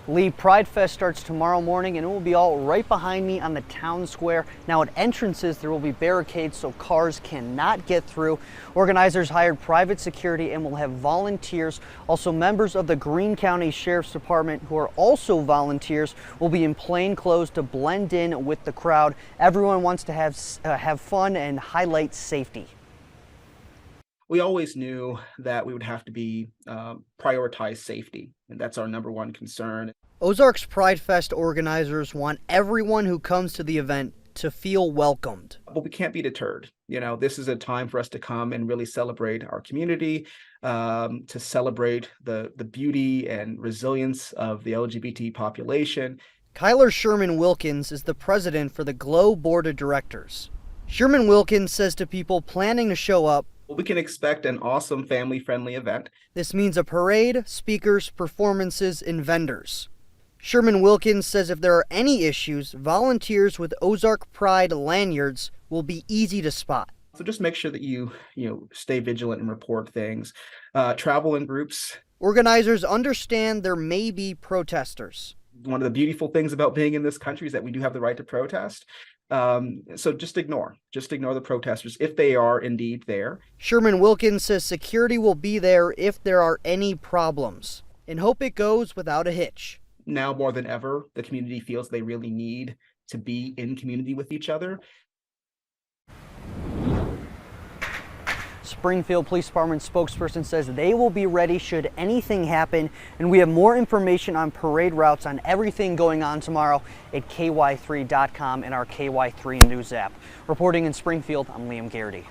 Lee, Pridefest starts tomorrow morning and it will be all right behind me on the town square. Now at entrances there will be barricades so cars cannot get through. Organizers hired private security and will have volunteers. Also members of the Greene County Sheriff's Department, who are also volunteers, will be in plain clothes to blend in with the crowd. Everyone wants to have fun and highlight safety. We always knew that we would have to prioritize safety, and that's our number one concern. Ozark's Pridefest organizers want everyone who comes to the event to feel welcomed. But we can't be deterred. This is a time for us to come and really celebrate our community, to celebrate the beauty and resilience of the LGBT population. Kyler Sherman Wilkins is the president for the GLOW Board of Directors. Sherman Wilkins says to people planning to show up, we can expect an awesome family-friendly event. This means a parade, speakers, performances, and vendors. Sherman Wilkins says if there are any issues, volunteers with Ozark Pride lanyards will be easy to spot. So just make sure that you stay vigilant and report things. Travel in groups. Organizers understand there may be protesters. One of the beautiful things about being in this country is that we do have the right to protest. So just ignore the protesters if they are indeed there. Sherman Wilkins says security will be there if there are any problems, and hope it goes without a hitch. Now more than ever, the community feels they really need to be in community with each other. Springfield Police Department spokesperson says they will be ready should anything happen, and we have more information on parade routes on everything going on tomorrow at ky3.com and our KY3 News app. Reporting in Springfield, I'm Liam Garrity.